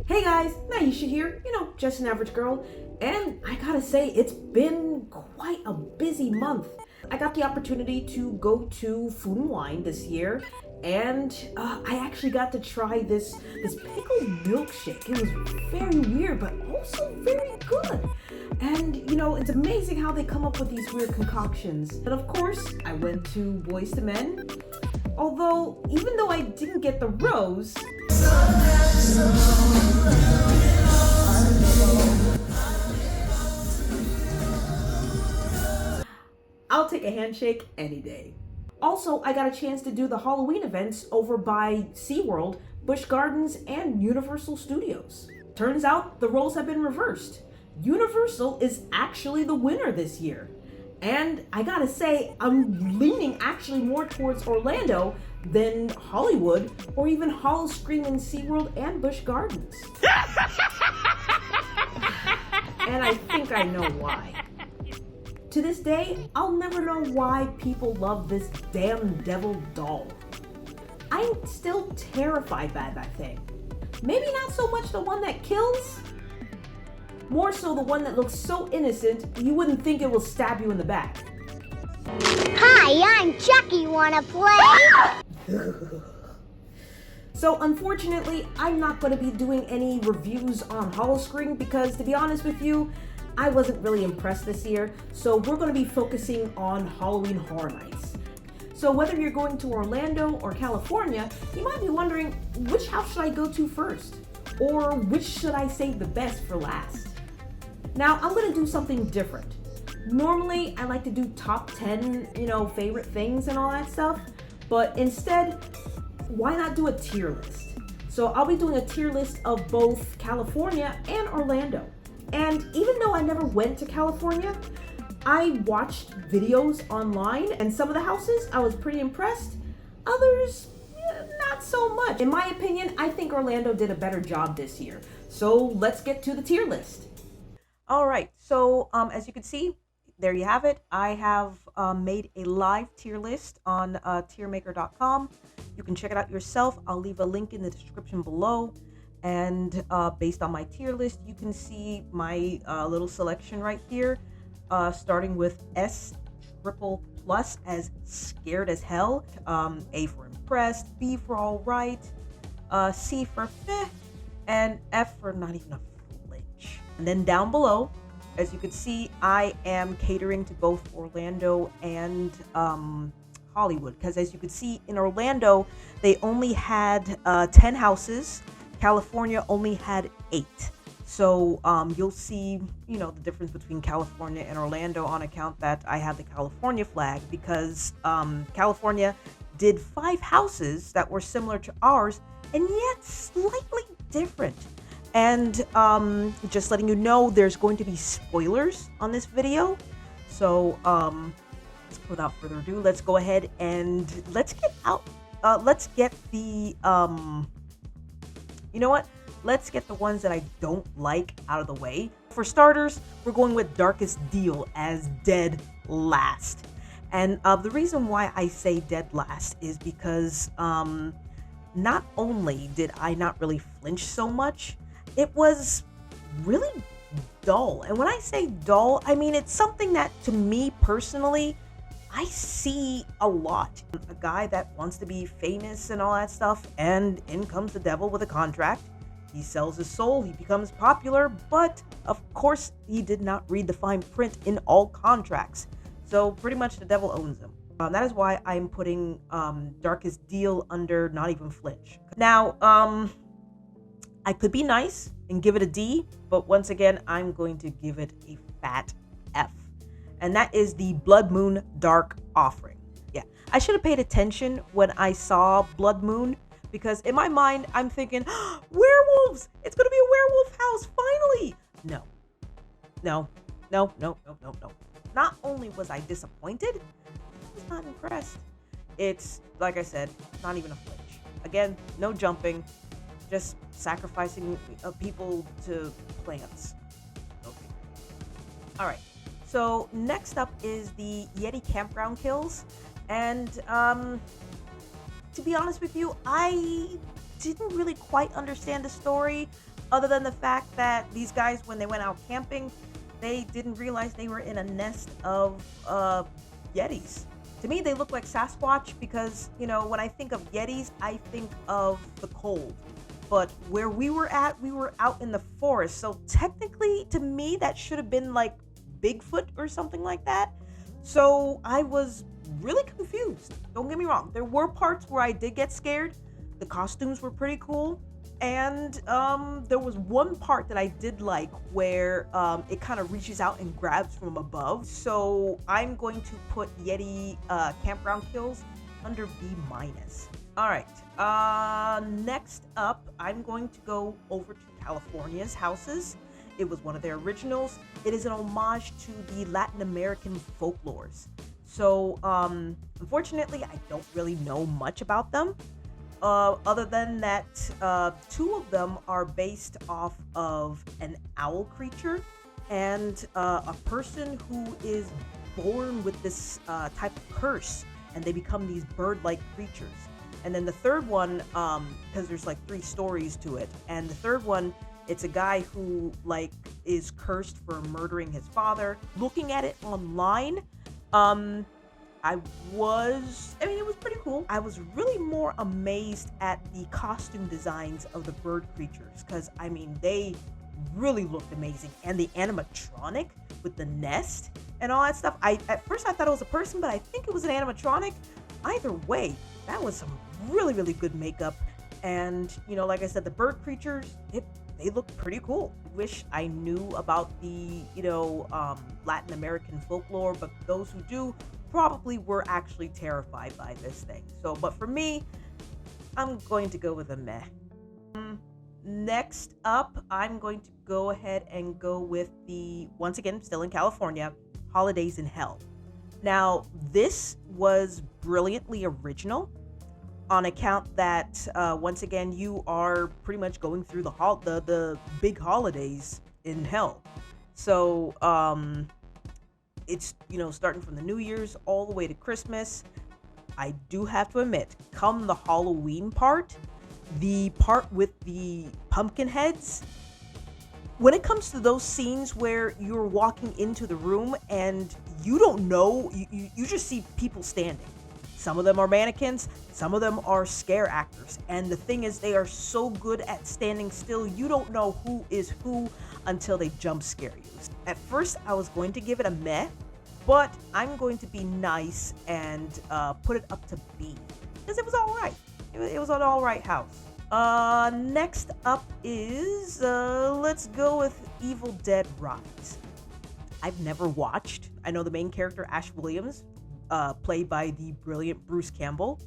Hey guys, Nyisha here, just an average girl, and I gotta say, it's been quite a busy month. I got the opportunity to go to Food and Wine this year, and I actually got to try this pickled milkshake. It was very weird, but also very good. And it's amazing how they come up with these weird concoctions. And of course, I went to Boys to Men. Although, even though I didn't get the rose, I'll take a handshake any day. Also, I got a chance to do the Halloween events over by SeaWorld, Busch Gardens, and Universal Studios. Turns out the roles have been reversed. Universal is actually the winner this year. And I gotta say, I'm leaning actually more towards Orlando than Hollywood or even Howl-O-Scream in SeaWorld and Busch Gardens. And I think I know why. To this day, I'll never know why people love this damn devil doll. I'm still terrified by that thing. Maybe not so much the one that kills, more so the one that looks so innocent you wouldn't think it will stab you in the back. Hi, I'm Chucky. Wanna play? So unfortunately, I'm not going to be doing any reviews on Howl-O-Scream because, to be honest with you, I wasn't really impressed this year, so we're going to be focusing on Halloween Horror Nights. So whether you're going to Orlando or California, you might be wondering, which house should I go to first? Or which should I save the best for last? Now, I'm going to do something different. Normally, I like to do top 10, favorite things and all that stuff, but instead, why not do a tier list? So I'll be doing a tier list of both California and Orlando. And even though I never went to California, I watched videos online, and some of the houses I was pretty impressed. Others, not so much. In my opinion, I think Orlando did a better job this year. So let's get to the tier list. All right, so as you can see, there you have it. I have made a live tier list on tiermaker.com. You can check it out yourself. I'll leave a link in the description below. And based on my tier list, you can see my little selection right here, starting with S triple plus as scared as hell, A for impressed, B for all right, C for meh, and F for not even a flinch. And then down below, as you can see, I am catering to both Orlando and Hollywood, because as you can see in Orlando, they only had 10 houses. California only had 8. So you'll see, the difference between California and Orlando on account that I have the California flag, because California did 5 houses that were similar to ours and yet slightly different. And just letting you know, there's going to be spoilers on this video. So without further ado, let's go ahead and let's get the you know what? Let's get the ones that I don't like out of the way. For starters, we're going with Darkest Deal as dead last. And the reason why I say dead last is because not only did I not really flinch so much, it was really dull. And when I say dull, I mean it's something that, to me personally, I see a lot. A guy that wants to be famous and all that stuff, and in comes the devil with a contract. He sells his soul, he becomes popular, but of course he did not read the fine print in all contracts. So pretty much the devil owns him. That is why I'm putting Darkest Deal under not even flinch. Now, I could be nice and give it a D, but once again, I'm going to give it a fat F. And that is the Blood Moon Dark Offering. Yeah, I should have paid attention when I saw Blood Moon, because in my mind, I'm thinking, werewolves! It's gonna be a werewolf house, finally! No. Not only was I disappointed, I was not impressed. It's, like I said, not even a flinch. Again, no jumping, just sacrificing people to plants. Okay. All right. So next up is the Yeti Campground Kills. And to be honest with you, I didn't really quite understand the story. other than the fact that these guys, when they went out camping, they didn't realize they were in a nest of Yetis. To me, they look like Sasquatch because, when I think of Yetis, I think of the cold. But where we were at, we were out in the forest. So technically, to me, that should have been like Bigfoot or something like that. So I was really confused. Don't get me wrong. There were parts where I did get scared. The costumes were pretty cool. And there was one part that I did like where it kind of reaches out and grabs from above. So I'm going to put Yeti campground kills under B-. All right. Next up, I'm going to go over to California's houses. It was one of their originals. It is an homage to the Latin American folklores. So unfortunately, I don't really know much about them. Other than that, two of them are based off of an owl creature and a person who is born with this type of curse, and they become these bird-like creatures. And then the third one, because there's like 3 stories to it, and the third one, it's a guy who is cursed for murdering his father. Looking at it online, it was pretty cool. I was really more amazed at the costume designs of the bird creatures because, they really looked amazing. And the animatronic with the nest and all that stuff. At first I thought it was a person, but I think it was an animatronic. Either way, that was some really, really good makeup. And, like I said, the bird creatures, they look pretty cool. Wish I knew about the, Latin American folklore, but those who do probably were actually terrified by this thing. So, but for me, I'm going to go with a meh. Next up, I'm going to go ahead and go with the, once again, still in California, Holidays in Hell. Now, this was brilliantly original on account that, once again, you are pretty much going through the big holidays in hell. So, it's, starting from the New Year's all the way to Christmas. I do have to admit, come the Halloween part, the part with the pumpkin heads, when it comes to those scenes where you're walking into the room and you don't know, you just see people standing. Some of them are mannequins, some of them are scare actors. And the thing is, they are so good at standing still, you don't know who is who until they jump scare you. At first, I was going to give it a meh, but I'm going to be nice and put it up to B, because it was all right. It was an all right house. Next up is, let's go with Evil Dead Rise. I've never watched. I know the main character, Ash Williams, played by the brilliant Bruce Campbell.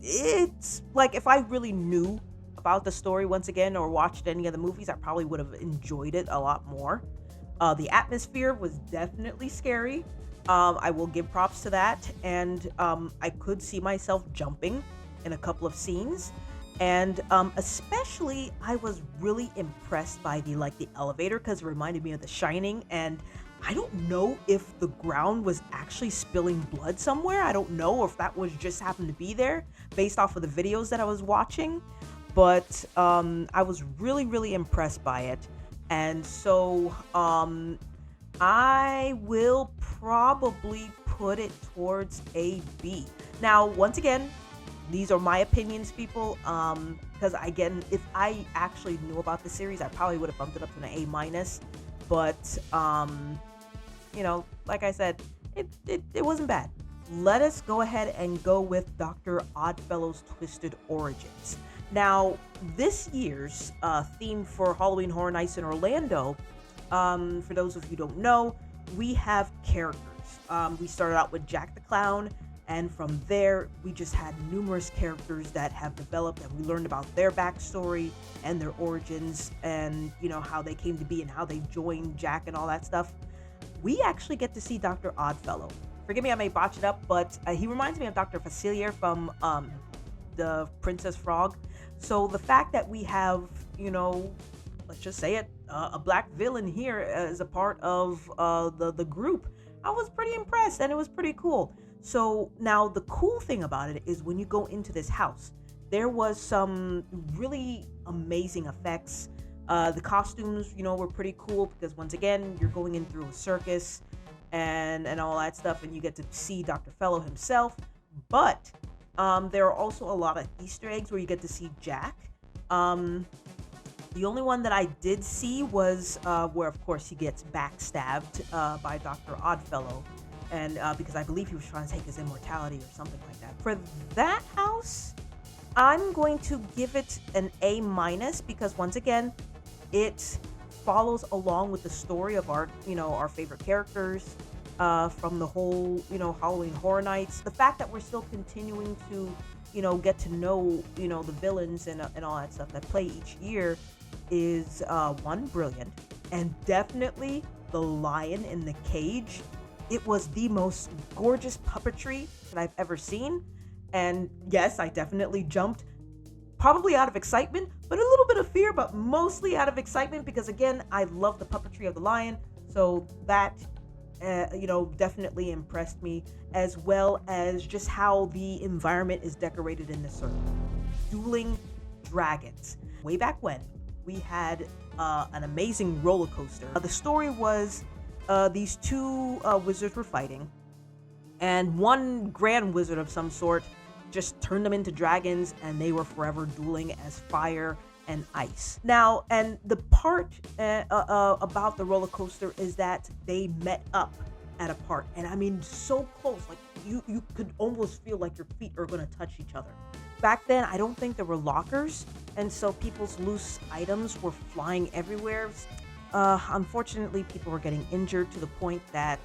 It's like, if I really knew about the story once again or watched any of the movies, I probably would have enjoyed it a lot more. The atmosphere was definitely scary. I will give props to that. And I could see myself jumping in a couple of scenes. And especially, I was really impressed by the elevator, because it reminded me of The Shining. And I don't know if the ground was actually spilling blood somewhere. I don't know if that was just happened to be there based off of the videos that I was watching. But I was really, really impressed by it. And so I will probably put it towards a B. Now, once again, these are my opinions, people. Because again, if I actually knew about the series, I probably would have bumped it up to an A-. But like I said, it wasn't bad. Let us go ahead and go with Dr. Oddfellow's Twisted Origins. Now, this year's theme for Halloween Horror Nights in Orlando, for those of you who don't know, we have characters. We started out with Jack the Clown, and from there, we just had numerous characters that have developed, and we learned about their backstory and their origins, and how they came to be and how they joined Jack and all that stuff. We actually get to see Dr. Oddfellow. Forgive me, I may botch it up, but he reminds me of Dr. Facilier from the Princess Frog. So the fact that we have, let's just say it, a black villain here as a part of the group, I was pretty impressed, and it was pretty cool. So now the cool thing about it is when you go into this house, there was some really amazing effects. The costumes, were pretty cool because once again, you're going in through a circus and all that stuff, and you get to see Dr. Fellow himself. But there are also a lot of Easter eggs where you get to see Jack. The only one that I did see was where, of course, he gets backstabbed by Dr. Oddfellow, and because I believe he was trying to take his immortality or something like that. For that house, I'm going to give it an A minus because once again, it follows along with the story of our favorite characters from the whole, Halloween Horror Nights. The fact that we're still continuing to, get to know, the villains and all that stuff that play each year is one, brilliant, and definitely the lion in the cage. It was the most gorgeous puppetry that I've ever seen. And yes, I definitely jumped, probably out of excitement, but a little bit of fear, but mostly out of excitement because again, I love the puppetry of the lion. So that, definitely impressed me, as well as just how the environment is decorated in this circle. Dueling dragons. Way back when, we had an amazing roller coaster. The story was these two wizards were fighting, and one grand wizard of some sort just turned them into dragons, and they were forever dueling as fire and ice. Now, and the part about the roller coaster is that they met up at a part, and I mean so close, like you could almost feel like your feet are gonna touch each other. Back then, I don't think there were lockers, and so people's loose items were flying everywhere. Unfortunately, people were getting injured to the point that,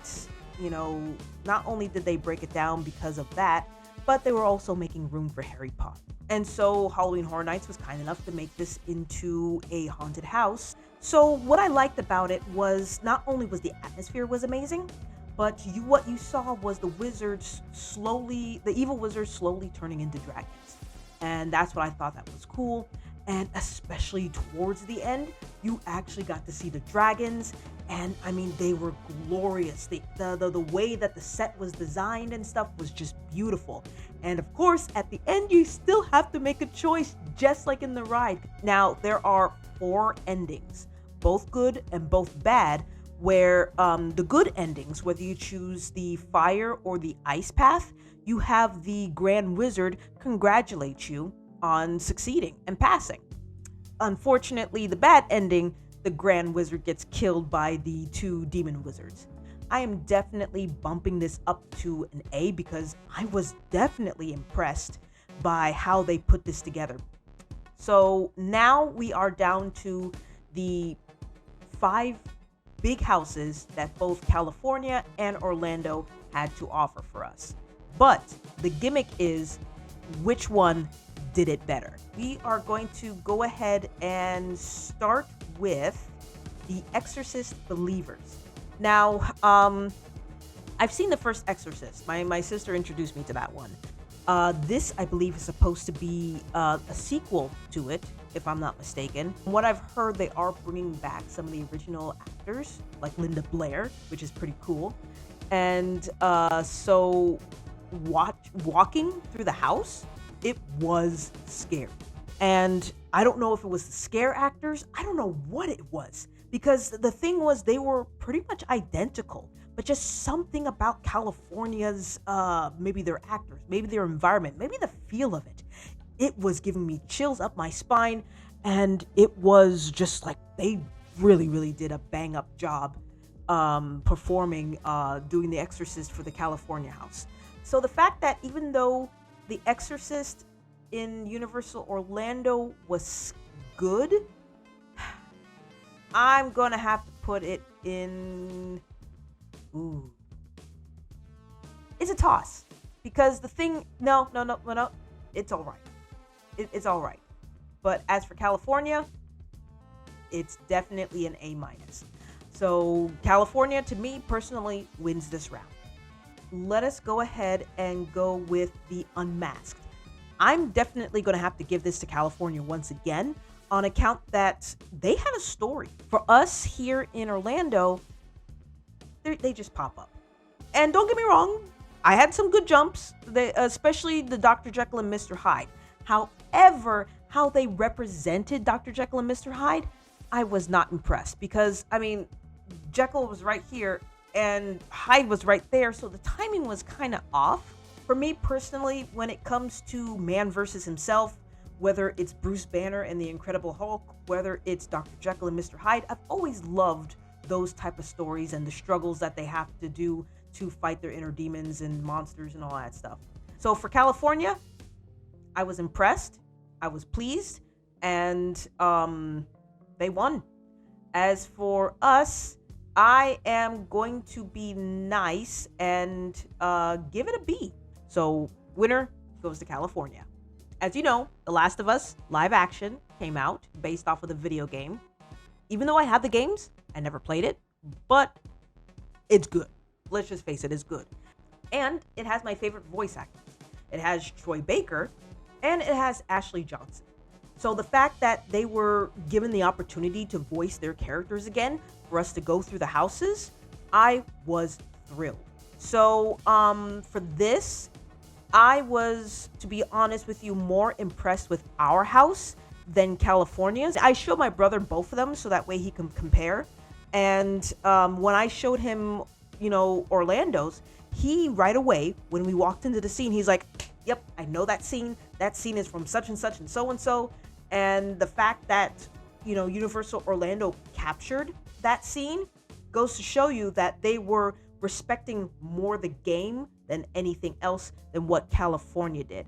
not only did they break it down because of that, but they were also making room for Harry Potter. And so Halloween Horror Nights was kind enough to make this into a haunted house. So what I liked about it was not only was the atmosphere was amazing, but what you saw was the evil wizards slowly turning into dragons. And that's what I thought that was cool. And especially towards the end, you actually got to see the dragons, and I mean, they were glorious. The way that the set was designed and stuff was just beautiful. And of course, at the end, you still have to make a choice, just like in the ride. Now, there are 4 endings, both good and both bad, where the good endings, whether you choose the fire or the ice path, you have the Grand Wizard congratulate you on succeeding and passing. Unfortunately, the bad ending, the Grand Wizard gets killed by the 2 demon wizards. I am definitely bumping this up to an A because I was definitely impressed by how they put this together. So now we are down to the 5 big houses that both California and Orlando had to offer for us. But the gimmick is, which one did it better? We are going to go ahead and start with The Exorcist Believers. Now, I've seen the first Exorcist. My sister introduced me to that one. This, I believe, is supposed to be a sequel to it, if I'm not mistaken. From what I've heard, they are bringing back some of the original actors, like Linda Blair, which is pretty cool. And so walking through the house, it was scary. And I don't know if it was the scare actors. I don't know what it was. Because the thing was, they were pretty much identical. But just something about California's, maybe their actors, maybe their environment, maybe the feel of it. It was giving me chills up my spine. And it was just like, they really, really did a bang up job performing, doing The Exorcist for the California house. So the fact that even though The Exorcist in Universal Orlando was good, I'm gonna have to put it in, it's a toss. Because the thing, no, it's all right. It's all right. But as for California, it's definitely an A minus. So California, to me personally, wins this round. Let us go ahead and go with The Unmasked. I'm definitely going to have to give this to California once again on account that they had a story. For us here in Orlando, they just pop up. And don't get me wrong, I had some good jumps, especially the Dr. Jekyll and Mr. Hyde. However, how they represented Dr. Jekyll and Mr. Hyde, I was not impressed because, I mean, Jekyll was right here and Hyde was right there, so the timing was kind of off. For me personally, when it comes to man versus himself, whether it's Bruce Banner and the Incredible Hulk, whether it's Dr. Jekyll and Mr. Hyde, I've always loved those type of stories and the struggles that they have to do to fight their inner demons and monsters and all that stuff. So for California, I was impressed, I was pleased, and they won. As for us, I am going to be nice and give it a B. So winner goes to California. As you know, The Last of Us live action came out based off of the video game. Even though I have the games, I never played it, but it's good. Let's just face it, it's good. And it has my favorite voice actors. It has Troy Baker and it has Ashley Johnson. So the fact that they were given the opportunity to voice their characters again for us to go through the houses, I was thrilled. So for this, I was, to be honest with you, more impressed with our house than California's. I showed my brother both of them so that way he can compare. And when I showed him, Orlando's, he right away, when we walked into the scene, he's like, yep, I know that scene. That scene is from such and such and so and so. And the fact that, Universal Orlando captured that scene goes to show you that they were respecting more the game than anything else than what California did.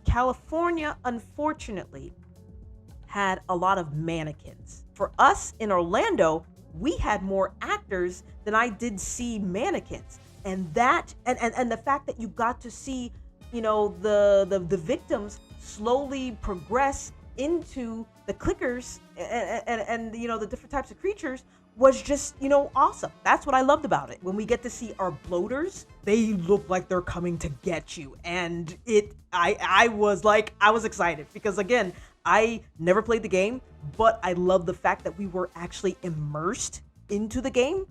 California, unfortunately, had a lot of mannequins. For us in Orlando, we had more actors than I did see mannequins. And that, and the fact that you got to see, the victims slowly progress into the clickers and the different types of creatures was just, awesome. That's what I loved about it. When we get to see our bloaters, they look like they're coming to get you. And I was excited because, again, I never played the game, but I love the fact that we were actually immersed into the game.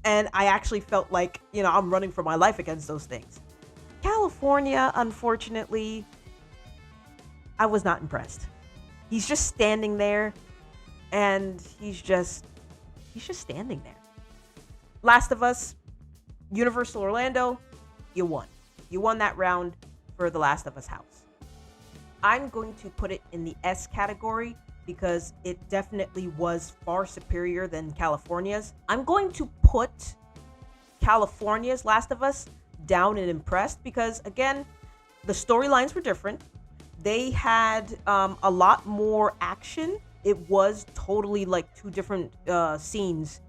And I actually felt like, I'm running for my life against those things. California, unfortunately, I was not impressed. He's just standing there and he's just standing there. Last of Us, Universal Orlando, you won. You won that round for the Last of Us house. I'm going to put it in the S category because it definitely was far superior than California's. I'm going to put California's Last of Us down in impressed because, again, the storylines were different. They had a lot more action. It was totally like two different scenes.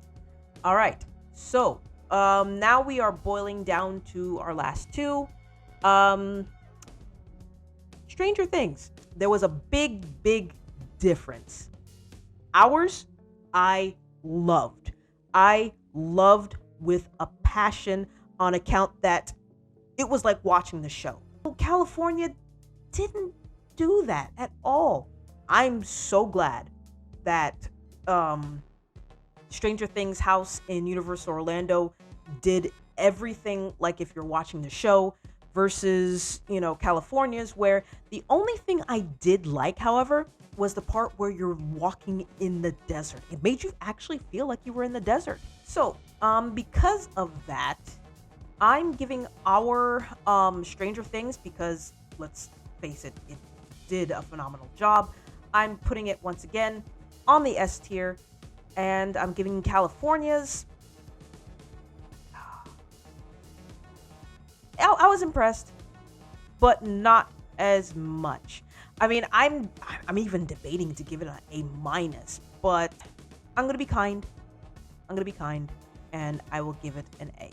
All right, so now we are boiling down to our last two. Stranger Things. There was a big difference. Ours, I loved. I loved with a passion on account that it was like watching the show. California didn't do that at all. I'm so glad that Stranger Things house in Universal Orlando did everything like if you're watching the show versus, California's, where the only thing I did like, however, was the part where you're walking in the desert. It made you actually feel like you were in the desert. So, because of that, I'm giving our Stranger Things, because let's face it, it did a phenomenal job. I'm putting it once again on the S tier, and I'm giving California's. I was impressed, but not as much. I mean, I'm even debating to give it an A minus, but I'm gonna be kind. And I will give it an A.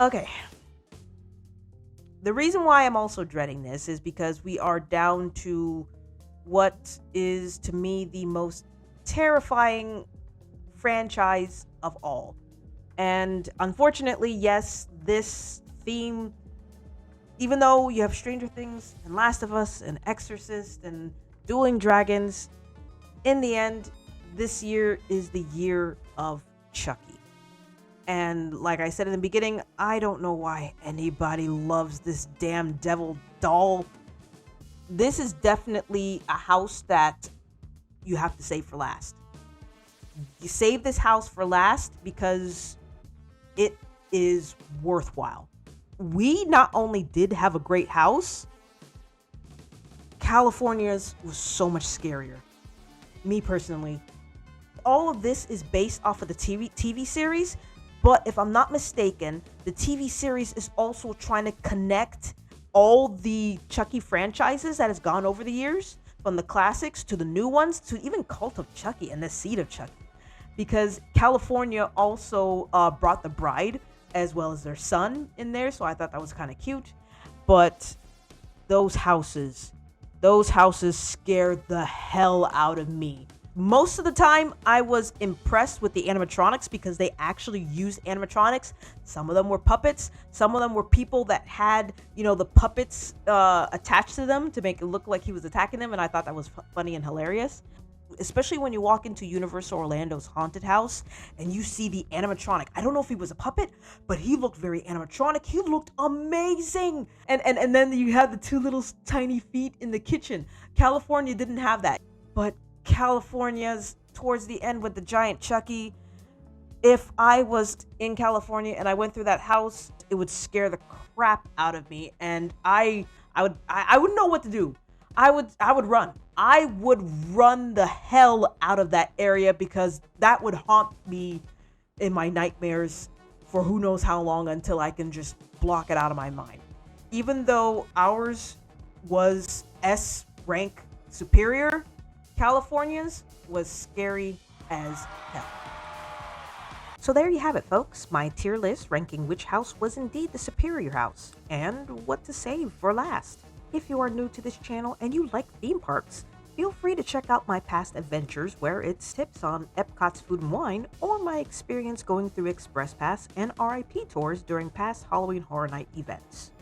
Okay. The reason why I'm also dreading this is because we are down to what is, to me, the most terrifying franchise of all. And unfortunately, yes, this theme, even though you have Stranger Things and Last of Us and Exorcist and Dueling Dragons, in the end, this year is the year of Chucky. And like I said in the beginning, I don't know why anybody loves this damn devil doll. This is definitely a house that you have to save for last. You save this house for last because it is worthwhile. We not only did have a great house, California's was so much scarier. Me personally, all of this is based off of the TV series, but if I'm not mistaken, the TV series is also trying to connect all the Chucky franchises that has gone over the years, from the classics to the new ones to even Cult of Chucky and the Seed of Chucky, because California also brought the bride as well as their son in there, so I thought that was kind of cute. But those houses scared the hell out of me. Most of the time, I was impressed with the animatronics because they actually used animatronics. Some of them were puppets. Some of them were people that had, the puppets attached to them to make it look like he was attacking them. And I thought that was funny and hilarious. Especially when you walk into Universal Orlando's haunted house and you see the animatronic. I don't know if he was a puppet, but he looked very animatronic. He looked amazing. And then you have the two little tiny feet in the kitchen. California didn't have that. But California's towards the end with the giant Chucky. If I was in California and I went through that house, it would scare the crap out of me, and I wouldn't know what to do. I would run. I would run the hell out of that area because that would haunt me in my nightmares for who knows how long until I can just block it out of my mind. Even though ours was S rank superior, California's was scary as hell. So there you have it, folks. My tier list ranking which house was indeed the superior house and what to save for last. If you are new to this channel and you like theme parks, feel free to check out my past adventures where it's tips on Epcot's Food and Wine or my experience going through Express Pass and RIP tours during past Halloween Horror Night events.